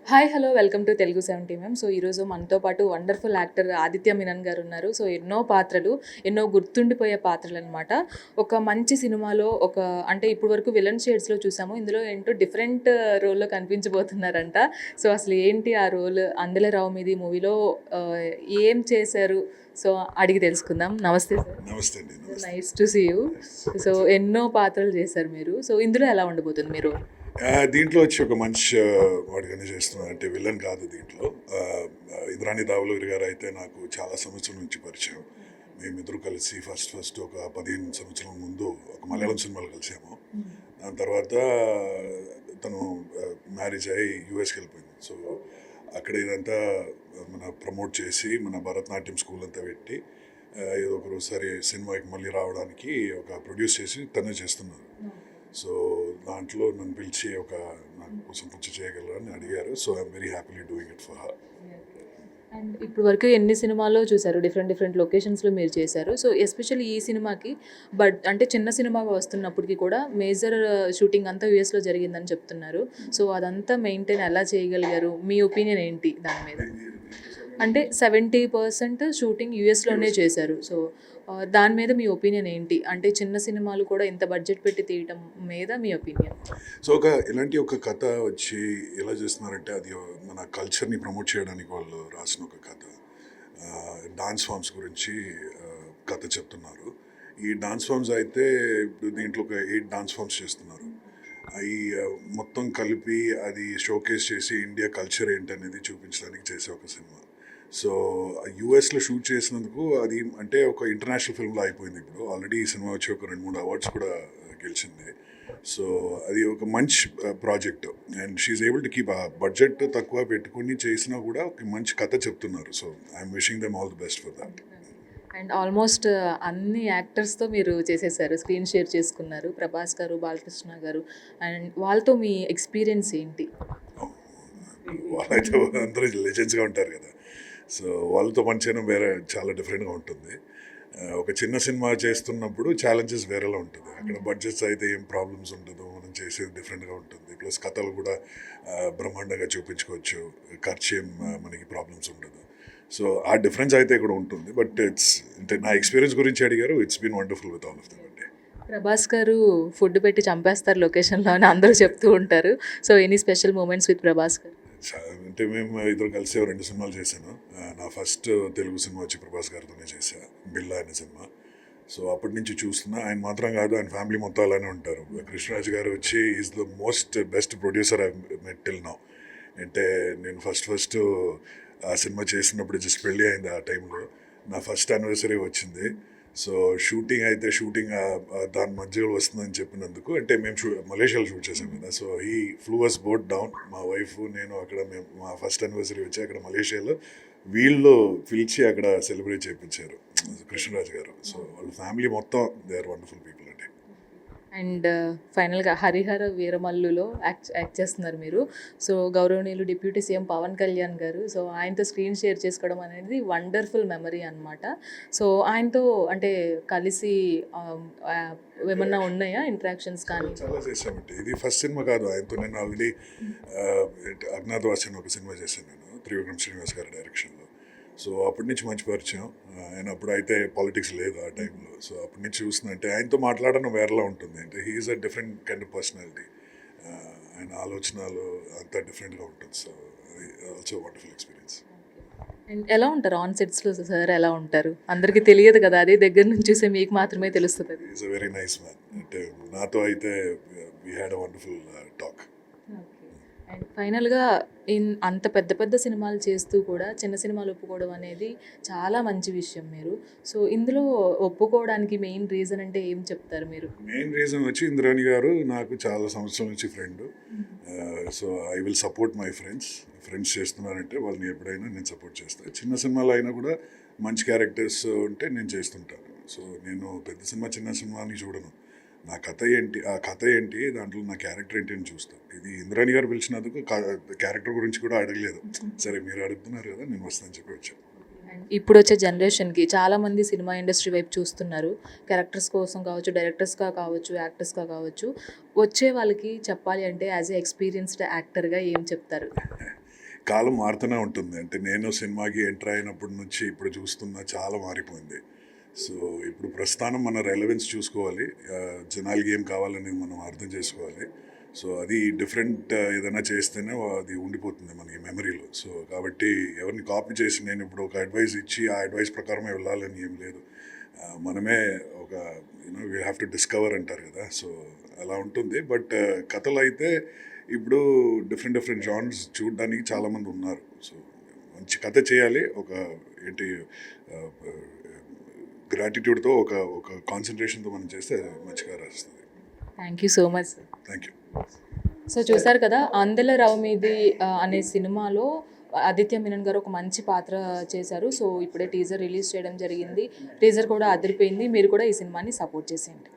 Hi hello welcome to Telugu 70 ma'am. So ఈరోజు మనతో పాటు వండర్ఫుల్ యాక్టర్ ఆదిత్య మీనన్ గారు ఉన్నారు. సో ఎన్నో పాత్రలు, ఎన్నో గుర్తుండిపోయే పాత్రలు అనమాట. ఒక మంచి సినిమాలో అంటే ఇప్పుడు వరకు విలన్ షేడ్స్లో చూసాము. ఇందులో ఏంటో డిఫరెంట్ రోల్లో కనిపించబోతున్నారంట. సో అసలు ఏంటి ఆ రోల్, అందెలరావు మీది మూవీలో ఏం చేశారు? సో అడిగి తెలుసుకుందాం. నమస్తే సార్. నమస్తే అండి. Nice to see you. So ఎన్నో పాత్రలు చేశారు మీరు. సో ఇందులో ఎలా ఉండబోతుంది మీరు? దీంట్లో వచ్చి ఒక మంచి వాడిగానే చేస్తున్నాను, అంటే విలన్ కాదు దీంట్లో. ఇంద్రాణి దావులూరి గారు అయితే నాకు చాలా సంవత్సరం నుంచి పరిచయం. మేమిద్దరు కలిసి ఫస్ట్ ఒక 15 సంవత్సరాల ముందు ఒక మలయాళం సినిమాలో కలిసాము. దాని తర్వాత తను మ్యారేజ్ అయ్యి యూఎస్కి వెళ్ళిపోయింది. సో అక్కడ ఇదంతా మన ప్రమోట్ చేసి మన భరతనాట్యం స్కూల్ అంతా పెట్టి ఏదో ఒకసారి సినిమాకి మళ్ళీ రావడానికి ఒక ప్రొడ్యూస్ చేసి తనే చేస్తున్నారు. సో దాంట్లో నన్ను పిలిచి నాకు కోసం కొంచెం చేయగలరని అడిగారు. So I'm very happily doing it for her. And ఇప్పుడు వరకు ఎన్ని సినిమాల్లో చూసారు, డిఫరెంట్ లొకేషన్స్లో మీరు చేశారు. సో ఎస్పెషల్లీ ఈ సినిమాకి అంటే చిన్న సినిమాగా వస్తున్నప్పటికీ కూడా మేజర్ షూటింగ్ అంతా యూఎస్లో జరిగిందని చెప్తున్నారు. సో అదంతా మెయింటైన్ ఎలా చేయగలిగారు? మీ ఒపీనియన్ ఏంటి దాని మీద? అంటే 70% షూటింగ్ యూఎస్లోనే చేశారు. సో దాని మీద మీ ఒపీనియన్ ఏంటి? అంటే చిన్న సినిమాలు కూడా ఇంత బడ్జెట్ పెట్టి తీయటం మీద మీ ఒపీనియన్? సో ఇలాంటి ఒక కథ వచ్చి ఎలా చేస్తున్నారంటే, అది మన కల్చర్ని ప్రమోట్ చేయడానికి వాళ్ళు రాసిన ఒక కథ. డాన్స్ ఫామ్స్ గురించి కథ చెప్తున్నారు. ఈ డాన్స్ ఫామ్స్ అయితే ఇప్పుడు దీంట్లో ఒక 8 డాన్స్ ఫామ్స్ చేస్తున్నారు. అవి మొత్తం కలిపి అది షోకేస్ చేసి ఇండియా కల్చర్ ఏంటనేది చూపించడానికి చేసే ఒక సినిమా. సో యూఎస్లో షూట్ చేసినందుకు అది అంటే ఒక ఇంటర్నేషనల్ ఫిల్మ్లో అయిపోయింది. ఇప్పుడు ఆల్రెడీ ఈ సినిమా వచ్చి ఒక 2-3 అవార్డ్స్ కూడా గెలిచింది. సో అది ఒక మంచి project. And she able to keep. ఆ బడ్జెట్ తక్కువ పెట్టుకుని చేసినా కూడా ఒక మంచి కథ చెప్తున్నారు. So I'm wishing them all the best for that. And almost అన్ని యాక్టర్స్తో మీరు చేసేసారు, స్క్రీన్ షేర్ చేసుకున్నారు. ప్రభాస్ గారు, బాలకృష్ణ గారు. అండ్ వాళ్ళతో మీ ఎక్స్పీరియన్స్ ఏంటి? వాళ్ళైతే అందరూ లెజెండ్స్గా ఉంటారు కదా. సో వాళ్ళతో పనిచేయడం వేరే చాలా డిఫరెంట్గా ఉంటుంది. ఒక చిన్న సినిమా చేస్తున్నప్పుడు ఛాలెంజెస్ వేరేలా ఉంటుంది. అక్కడ బడ్జెట్స్ అయితే ఏం ప్రాబ్లమ్స్ ఉండదు, మనం చేసేది డిఫరెంట్గా ఉంటుంది. ప్లస్ కథలు కూడా బ్రహ్మాండంగా చూపించుకోవచ్చు, ఖర్చు ఏం మనకి ప్రాబ్లమ్స్ ఉండదు. సో ఆ డిఫరెన్స్ అయితే ఇక్కడ ఉంటుంది. బట్ అంటే నా ఎక్స్పీరియన్స్ గురించి అడిగారు. It's been wonderful with all of them అండి. ప్రభాస్ గారు ఫుడ్ పెట్టి చంపేస్తారు లొకేషన్లో అని అందరూ చెప్తూ ఉంటారు. So any special moments with Prabhas గారు? అంటే మేము ఇద్దరు కలిసి 2 సినిమాలు చేశాను. నా ఫస్ట్ తెలుగు సినిమా వచ్చి ప్రభాస్ గారితోనే చేశా, బిల్లా అనే సినిమా. సో అప్పటి నుంచి చూస్తున్నా. ఆయన మాత్రం కాదు, ఆయన ఫ్యామిలీ మొత్తం అలానే ఉంటారు. కృష్ణరాజ్ గారు వచ్చి is the most best producer I met till now. అంటే నేను ఫస్ట్ ఆ సినిమా చేసినప్పుడు జస్ట్ పెళ్ళి అయింది. ఆ టైంలో నా ఫస్ట్ యానివర్సరీ వచ్చింది. సో షూటింగ్ దాని మధ్యలో వస్తుందని చెప్పినందుకు, అంటే మేము మలేషియాలో షూట్ చేసాం కదా. సో ఈ ఫ్లూ అస్ బోట్ డౌన్, మా వైఫ్ నేను అక్కడ మా ఫస్ట్ యానివర్సరీ వచ్చి అక్కడ మలేషియాలో వీళ్ళు పిలిచి అక్కడ సెలబ్రేట్ చేయించారు కృష్ణరాజ్ గారు. సో వాళ్ళ ఫ్యామిలీ మొత్తం దే ఆర్ వండర్ఫుల్ పీపుల్ అండి. అండ్ ఫైనల్గా హరిహర వీరమల్లులో యాక్ట్ చేస్తున్నారు మీరు. సో గౌరవనీయులు డిప్యూటీ సీఎం పవన్ కళ్యాణ్ గారు. సో ఆయనతో స్క్రీన్ షేర్ చేసుకోవడం అనేది వండర్ఫుల్ మెమరీ అనమాట. సో ఆయనతో అంటే కలిసి ఏమన్నా ఉన్నాయా ఇంటరాక్షన్స్ కానీ? చాలా చేసామంటే ఇది ఫస్ట్ సినిమా కాదు ఆయనతో. నేను ఆల్రెడీ అజ్ఞాతవాసి ఒక సినిమా చేశాను నేను, త్రివిక్రమ్ శ్రీనివాస్ గారి డైరెక్షన్లో. సో అప్పటి నుంచి మంచి పరిచయం. ఆయన అప్పుడు అయితే పాలిటిక్స్ లేదు ఆ టైంలో. సో అప్పటి నుంచి చూస్తుందంటే ఆయనతో మాట్లాడడం వేరేలా ఉంటుంది. అంటే he's a different kind of personality. ఆయన ఆలోచనలు అంతా డిఫరెంట్గా ఉంటుంది. సో అది ఆల్సో వండర్ఫుల్ ఎక్స్పీరియన్స్. అండ్ ఎలా ఉంటారు ఆన్ సెట్స్లో సార్? ఎలా ఉంటారు? అందరికీ తెలియదు కదా, అదే దగ్గర నుంచి చూసే మీకు మాత్రమే తెలుస్తుంది. Is a very nice man. అంటే నాతో అయితే we had a wonderful talk. And ఫైనల్గా అంత పెద్ద సినిమాలు చేస్తూ కూడా చిన్న సినిమాలు ఒప్పుకోవడం అనేది చాలా మంచి విషయం మీరు. సో ఇందులో ఒప్పుకోవడానికి మెయిన్ రీజన్ అంటే ఏం చెప్తారు మీరు? మెయిన్ రీజన్ వచ్చి ఇంద్రాణి గారు నాకు చాలా సంవత్సరాల నుంచి friend. So I will support my friends చేస్తున్నారంటే వాళ్ళని ఎప్పుడైనా నేను సపోర్ట్ చేస్తాను. చిన్న సినిమాలు అయినా కూడా మంచి క్యారెక్టర్స్ ఉంటే నేను చేస్తుంటాను. సో నేను పెద్ద సినిమా చిన్న సినిమా అని చూడను. నా కథ ఏంటి, ఆ కథ ఏంటి, దాంట్లో నా క్యారెక్టర్ ఏంటి అని చూస్తాను. ఇది ఇంద్రాణి గారు పిలిచినందుకు క్యారెక్టర్ గురించి కూడా అడగలేదు. సరే మీరు అడుగుతున్నారు కదా, నేను వస్తానని చెప్పి వచ్చాను. ఇప్పుడు వచ్చే జనరేషన్కి చాలామంది సినిమా ఇండస్ట్రీ వైపు చూస్తున్నారు. క్యారెక్టర్స్ కోసం కావచ్చు, డైరెక్టర్స్గా కావచ్చు, యాక్టర్స్గా కావచ్చు. వచ్చే వాళ్ళకి చెప్పాలి అంటే యాజ్ ఏ ఎక్స్పీరియన్స్డ్ యాక్టర్గా ఏం చెప్తారు? కాలం మారుతూనే ఉంటుంది. అంటే నేను సినిమాకి ఎంటర్ అయినప్పటి నుంచి ఇప్పుడు చూస్తున్నా చాలా మారిపోయింది. సో ఇప్పుడు ప్రస్థానం మన రెలవెన్స్ చూసుకోవాలి. జనాలకి ఏం కావాలని మనం అర్థం చేసుకోవాలి. సో అది డిఫరెంట్ ఏదైనా చేస్తేనే అది ఉండిపోతుంది మనకి మెమరీలో. సో కాబట్టి ఎవరిని కాపీ చేసి నేను ఇప్పుడు ఒక అడ్వైస్ ఇచ్చి ఆ అడ్వైస్ ప్రకారమే వెళ్ళాలని ఏం లేదు. మనమే ఒక వీ హ్యావ్ టు డిస్కవర్ అంటారు కదా. సో అలా ఉంటుంది. బట్ కథలు అయితే ఇప్పుడు డిఫరెంట్ జానర్స్ చూడడానికి చాలామంది ఉన్నారు. సో మంచి కథ చేయాలి. ఒక ఏంటి గ్రాటిట్యూడ్తో ఒక కాన్సన్ట్రేషన్తో మనం చేస్తే మంచిగా రాస్తుంది. Thank you so much sir. Thank you. So చూసారు కదా, అందెల రవమీది అనే సినిమాలో ఆదిత్య మీనన్ గారు ఒక మంచి పాత్ర చేశారు. సో ఇప్పుడే టీజర్ రిలీజ్ చేయడం జరిగింది. టీజర్ కూడా అదిరిపోయింది. మీరు కూడా ఈ సినిమాని సపోర్ట్ చేసేయండి.